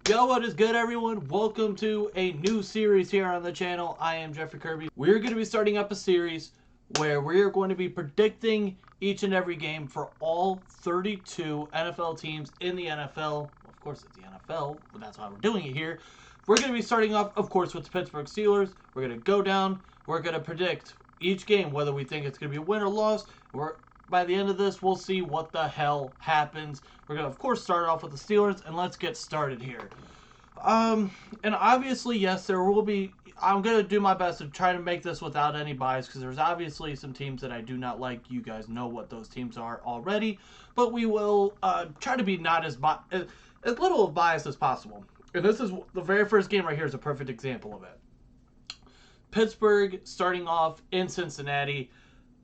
Yo, what is good, everyone? Welcome to a new series here on the channel. I am Jeffrey Kirby. We're going to be starting up a series where we're going to be predicting each and every game for all 32 NFL teams in the NFL. Of course, it's the NFL, but that's why we're doing it here. We're going to be starting off, of course, with the Pittsburgh Steelers. We're going to go down. We're going to predict each game, whether we think it's going to be a win or loss. By the end of this, we'll see what the hell happens. We're going to, of course, start off with the Steelers, and let's get started here. And obviously, yes, there will be... I'm going to do my best to try to make this without any bias, because there's obviously some teams that I do not like. You guys know what those teams are already. But we will try to be not as little of bias as possible. And this is the very first game right here is a perfect example of it. Pittsburgh starting off in Cincinnati.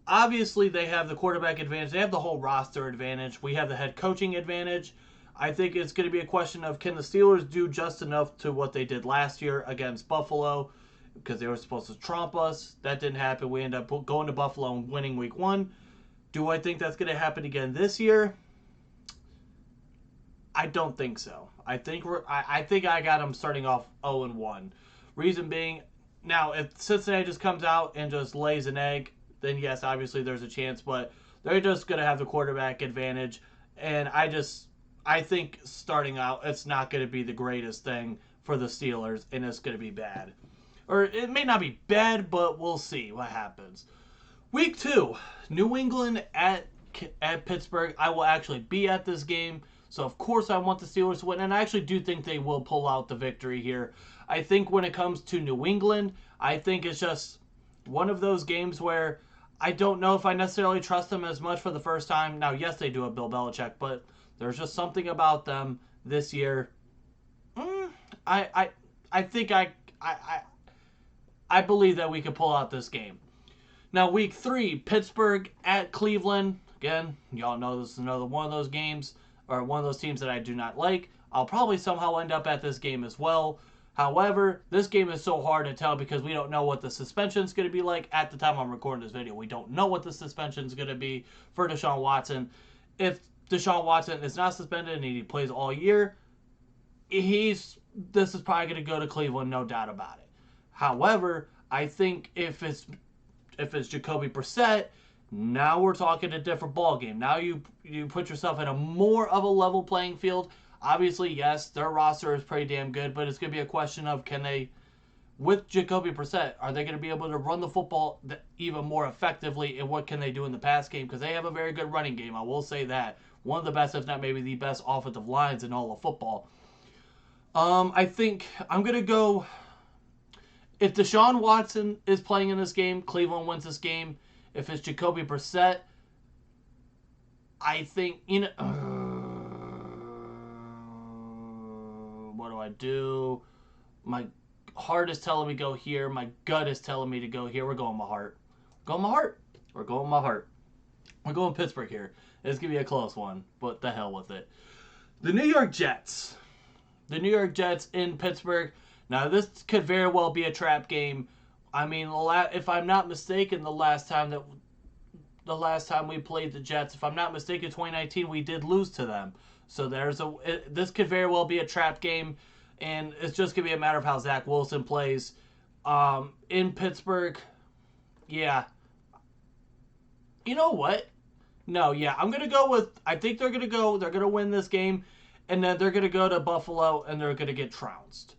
Obviously, they have the quarterback advantage. They have the whole roster advantage. We have the head coaching advantage. I think it's going to be a question of, can the Steelers do just enough to what they did last year against Buffalo? Because they were supposed to trump us. That didn't happen. We ended up going to Buffalo and winning week 1. Do I think that's going to happen again this year? I don't think so. I think I got them starting off 0-1. Reason being, now if Cincinnati just comes out and just lays an egg, then yes, obviously there's a chance, but they're just going to have the quarterback advantage. And I think starting out, it's not going to be the greatest thing for the Steelers, and it's going to be bad. Or it may not be bad, but we'll see what happens. Week 2, New England at Pittsburgh. I will actually be at this game, so of course I want the Steelers to win, and I actually do think they will pull out the victory here. I think when it comes to New England, I think it's just one of those games where I don't know if I necessarily trust them as much for the first time. Now, yes, they do have Bill Belichick, but there's just something about them this year. I think I believe that we could pull out this game. Now, week 3, Pittsburgh at Cleveland. Again, y'all know this is another one of those games, or one of those teams that I do not like. I'll probably somehow end up at this game as well. However, this game is so hard to tell because we don't know what the suspension is going to be like at the time I'm recording this video. We don't know what the suspension is going to be for Deshaun Watson. If Deshaun Watson is not suspended and he plays all year, this is probably going to go to Cleveland, no doubt about it. However, I think if it's Jacoby Brissett, now we're talking a different ball game. Now you put yourself in a more of a level playing field. Obviously, yes, their roster is pretty damn good, but it's going to be a question of, can they, with Jacoby Brissett, are they going to be able to run the football even more effectively, and what can they do in the pass game? Because they have a very good running game, I will say that. One of the best, if not maybe the best offensive lines in all of football. I think I'm going to go, if Deshaun Watson is playing in this game, Cleveland wins this game. If it's Jacoby Brissett, I think, what do I do? My heart is telling me go here. My gut is telling me to go here. We're going my heart. Going my heart. We're going my heart. We're going Pittsburgh here. It's going to be a close one, but the hell with it. The New York Jets. The New York Jets in Pittsburgh. Now, this could very well be a trap game. I mean, if I'm not mistaken, the last time we played the Jets, if I'm not mistaken, 2019, we did lose to them. So this could very well be a trap game, and it's just going to be a matter of how Zach Wilson plays. In Pittsburgh, yeah. You know what? No, yeah, I'm going to go with, I think they're going to win this game, and then they're going to go to Buffalo, and they're going to get trounced.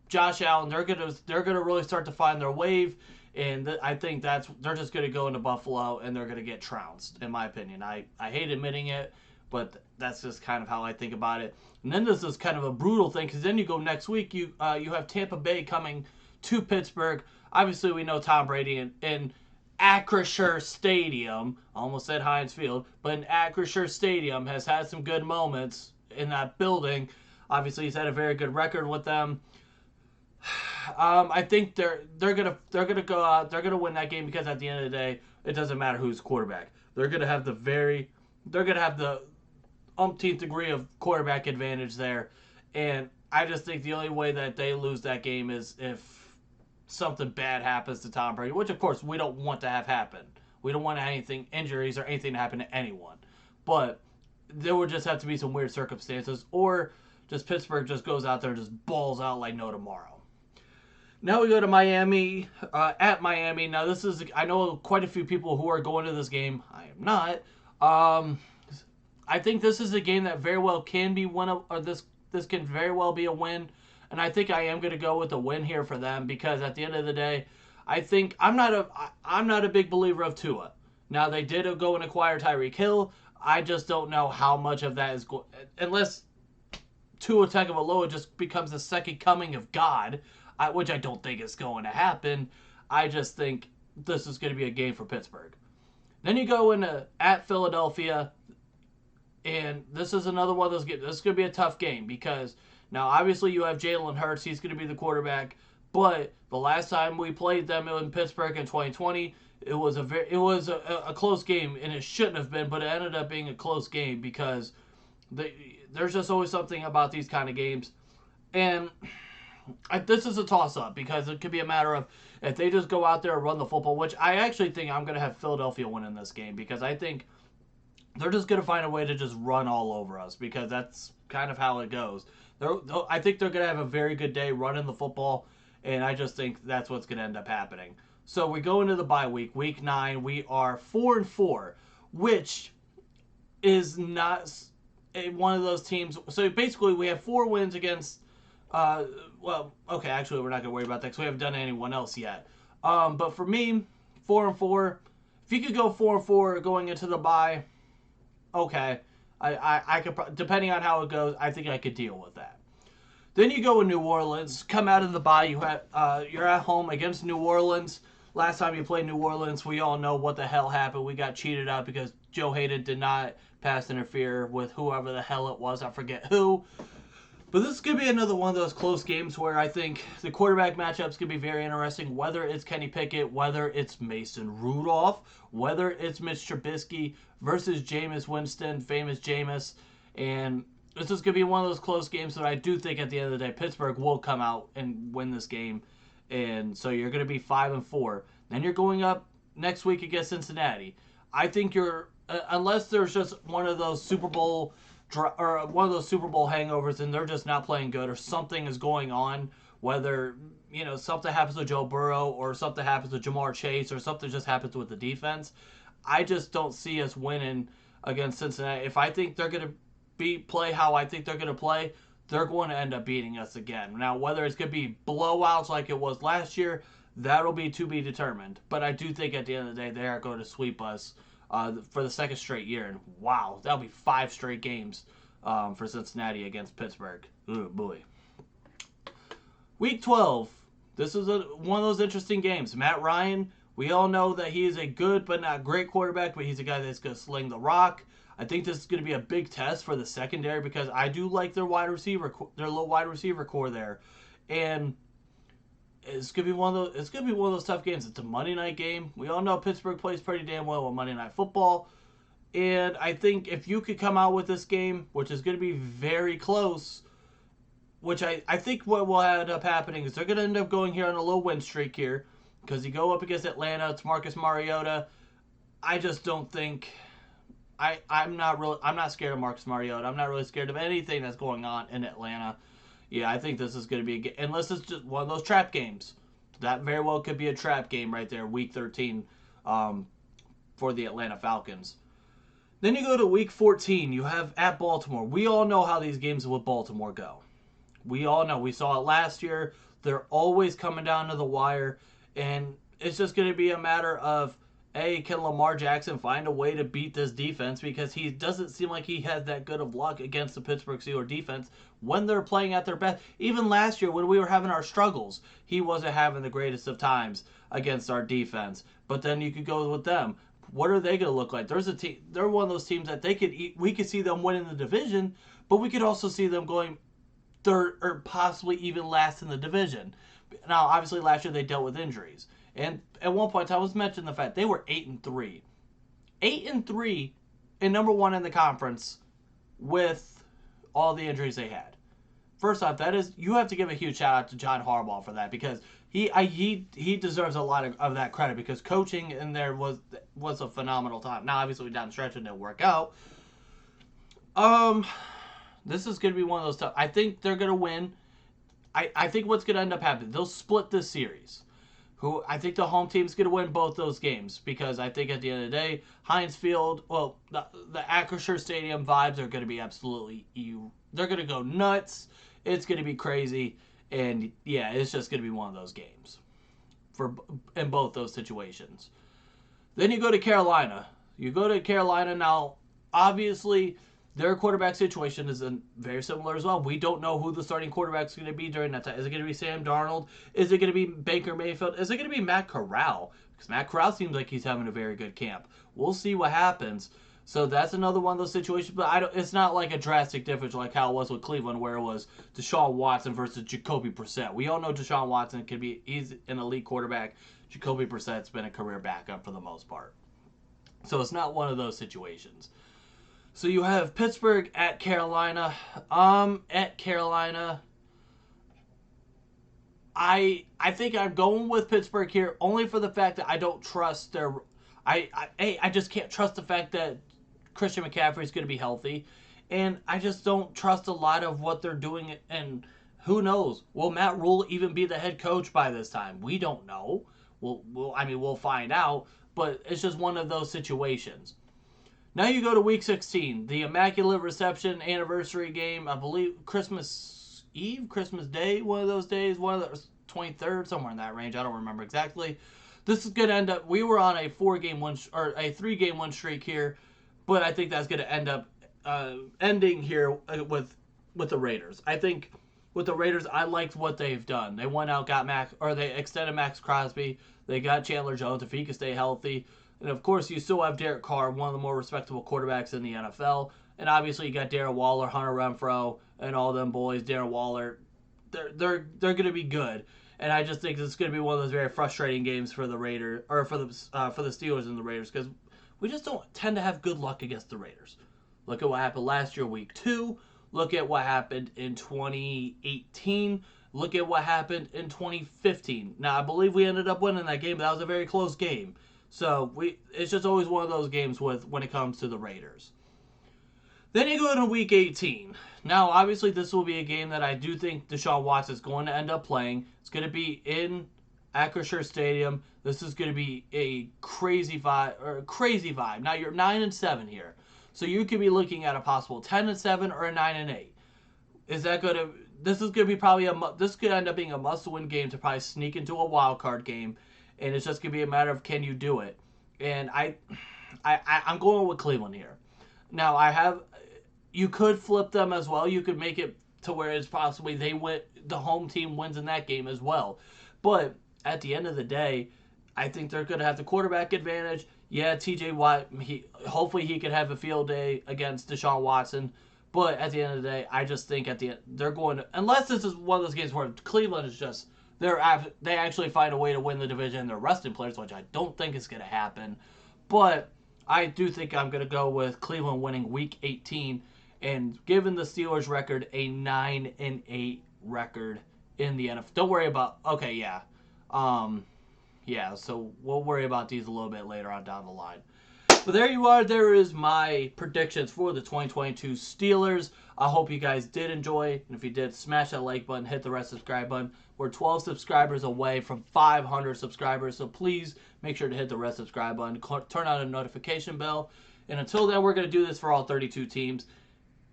Josh Allen, they're gonna really start to find their wave, and I think they're just gonna go into Buffalo and they're gonna get trounced, in my opinion. I hate admitting it, but that's just kind of how I think about it. And then this is kind of a brutal thing, because then you go next week, you have Tampa Bay coming to Pittsburgh. Obviously, we know Tom Brady in Acrisure Stadium, I almost said Heinz Field, but in Acrisure Stadium has had some good moments in that building. Obviously, he's had a very good record with them. I think they're gonna go out. They're gonna win that game, because at the end of the day, it doesn't matter who's quarterback. They're gonna have the umpteenth degree of quarterback advantage there, and I just think the only way that they lose that game is if something bad happens to Tom Brady, which of course we don't want to have happen. We don't want injuries or anything to happen to anyone, but there would just have to be some weird circumstances, or just Pittsburgh just goes out there and just balls out like no tomorrow. Now we go to Miami, at Miami. Now this is, I know quite a few people who are going to this game. I am not. I think this is a game that very well can be one of, or this can very well be a win. And I think I am going to go with a win here for them because at the end of the day, I think I'm not a big believer of Tua. Now they did go and acquire Tyreek Hill. I just don't know how much of that is going, unless Tua Tagovailoa just becomes the second coming of God, which I don't think is going to happen. I just think this is going to be a game for Pittsburgh. Then you go into at Philadelphia, and this is another one of those games. This is going to be a tough game because now obviously you have Jalen Hurts. He's going to be the quarterback. But the last time we played them in Pittsburgh in 2020, it was a close game, and it shouldn't have been, but it ended up being a close game because there's just always something about these kind of games. And this is a toss-up because it could be a matter of if they just go out there and run the football, which I actually think I'm going to have Philadelphia win in this game because I think they're just going to find a way to just run all over us because that's kind of how it goes. I think they're going to have a very good day running the football, and I just think that's what's going to end up happening. So we go into the bye week, week 9. We are 4-4, which is not one of those teams. So basically, we have 4 wins against. Okay, actually, we're not going to worry about that because we haven't done anyone else yet. But for me, 4-4. If you could go 4-4 going into the bye, okay, I could, depending on how it goes, I think I could deal with that. Then you go in New Orleans, come out of the bye. You're at home against New Orleans. Last time you played New Orleans, we all know what the hell happened. We got cheated out because Joe Hayden did not pass interfere with whoever the hell it was. I forget who. But this is going to be another one of those close games where I think the quarterback matchups could be very interesting, whether it's Kenny Pickett, whether it's Mason Rudolph, whether it's Mitch Trubisky versus Jameis Winston, famous Jameis. And this is going to be one of those close games that I do think at the end of the day, Pittsburgh will come out and win this game. And so you're going to be 5-4. Then you're going up next week against Cincinnati. I think you're, unless there's just one of those Super Bowl hangovers and they're just not playing good or something is going on, whether, something happens to Joe Burrow or something happens to Jamar Chase or something just happens with the defense, I just don't see us winning against Cincinnati. If I think they're going to play how I think they're going to play, they're going to end up beating us again. Now, whether it's going to be blowouts like it was last year, that'll be to be determined. But I do think at the end of the day, they are going to sweep us for the second straight year. And wow, that'll be 5 straight games for Cincinnati against Pittsburgh. Ooh, boy. Week 12. This is one of those interesting games. Matt Ryan, we all know that he is a good but not great quarterback, but he's a guy that's going to sling the rock. I think this is going to be a big test for the secondary because I do like their little wide receiver core there. And it's gonna be one of those tough games. It's a Monday night game. We all know Pittsburgh plays pretty damn well on Monday Night Football, and I think if you could come out with this game, which is going to be very close, which I think what will end up happening is they're going to end up going here on a little win streak here because you go up against Atlanta. It's Marcus Mariota. I just don't think I'm not scared of Marcus Mariota. I'm not really scared of anything that's going on in Atlanta. Yeah, I think this is going to be unless it's just one of those trap games. That very well could be a trap game right there, Week 13 for the Atlanta Falcons. Then you go to Week 14. You have at Baltimore. We all know how these games with Baltimore go. We all know. We saw it last year. They're always coming down to the wire. And it's just going to be a matter of, can Lamar Jackson find a way to beat this defense? Because he doesn't seem like he has that good of luck against the Pittsburgh Steelers defense when they're playing at their best. Even last year when we were having our struggles, he wasn't having the greatest of times against our defense. But then you could go with them. What are they going to look like? They're one of those teams that we could see them winning the division, but we could also see them going third or possibly even last in the division. Now, obviously, last year they dealt with injuries. And at one point, I was mentioning the fact they were 8-3. 8-3 and number 1 in the conference with all the injuries they had. First off, you have to give a huge shout out to John Harbaugh for that because he deserves a lot of that credit because coaching in there was a phenomenal time. Now, obviously, down the stretch it didn't work out. This is going to be one of those tough. I think they're going to win. I think what's going to end up happening, they'll split this series. I think the home team's going to win both those games, because I think at the end of the day, Heinz Field, well, the Acrisure Stadium vibes are going to be absolutely, they're going to go nuts. It's going to be crazy. And yeah, it's just going to be one of those games in both those situations. Then you go to Carolina. Now, obviously, their quarterback situation is very similar as well. We don't know who the starting quarterback is going to be during that time. Is it going to be Sam Darnold? Is it going to be Baker Mayfield? Is it going to be Matt Corral? Because Matt Corral seems like he's having a very good camp. We'll see what happens. So that's another one of those situations. But it's not like a drastic difference like how it was with Cleveland, where it was Deshaun Watson versus Jacoby Brissett. We all know Deshaun Watson he's an elite quarterback. Jacoby Brissett's been a career backup for the most part. So it's not one of those situations. So you have Pittsburgh at Carolina. At Carolina, I think I'm going with Pittsburgh here, only for the fact that I don't trust their. I just can't trust the fact that Christian McCaffrey is going to be healthy, and I just don't trust a lot of what they're doing. And who knows? Will Matt Rule even be the head coach by this time? We don't know. We'll find out. But it's just one of those situations. Now you go to Week 16, the Immaculate Reception anniversary game. I believe Christmas Eve, Christmas Day, one of those days, one of the 23rd, somewhere in that range. I don't remember exactly. This is going to end up. We were on a 3-game win streak here, but I think that's going to end up ending here with the Raiders. I think with the Raiders, I liked what they've done. They went out, they extended Max Crosby. They got Chandler Jones if he can stay healthy. And, of course, you still have Derek Carr, one of the more respectable quarterbacks in the NFL. And, obviously, you got Darren Waller, Hunter Renfrow, and all them boys. Darren Waller, they're going to be good. And I just think this is going to be one of those very frustrating games for the Raiders, or for the Steelers and the Raiders, because we just don't tend to have good luck against the Raiders. Look at what happened last year, Week 2. Look at what happened in 2018. Look at what happened in 2015. Now, I believe we ended up winning that game, but that was a very close game. So it's just always one of those games when it comes to the Raiders. Then you go to Week 18. Now, obviously, this will be a game that I do think Deshaun Watson is going to end up playing. It's going to be in Acrisure Stadium. This is going to be a crazy vibe. Now, you're 9-7 here, so you could be looking at a possible 10-7 or a 9-8. Is that going to? This is going to be this could end up being a must-win game to probably sneak into a wild card game. And it's just going to be a matter of, can you do it? And I'm going with Cleveland here. Now, you could flip them as well. You could make it to where it's possibly the home team wins in that game as well. But at the end of the day, I think they're going to have the quarterback advantage. Yeah, TJ Watt, hopefully he could have a field day against Deshaun Watson. But at the end of the day, I just think they're going to, unless this is one of those games where Cleveland is just, they actually find a way to win the division and they're resting players, which I don't think is going to happen. But I do think I'm going to go with Cleveland winning Week 18 and giving the Steelers record a 9-8 record in the NFL. Don't worry about, okay, yeah. So we'll worry about these a little bit later on down the line. But there you are. There is my predictions for the 2022 Steelers. I hope you guys did enjoy. And if you did, smash that like button, hit the red subscribe button. We're 12 subscribers away from 500 subscribers. So please make sure to hit the red subscribe button. Turn on a notification bell. And until then, we're going to do this for all 32 teams.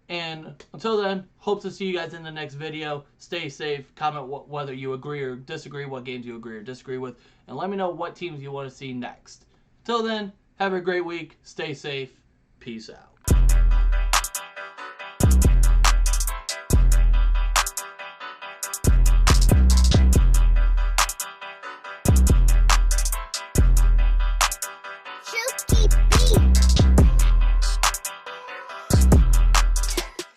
And until then, hope to see you guys in the next video. Stay safe. Comment whether you agree or disagree, what games you agree or disagree with. And let me know what teams you want to see next. Until then, have a great week. Stay safe. Peace out.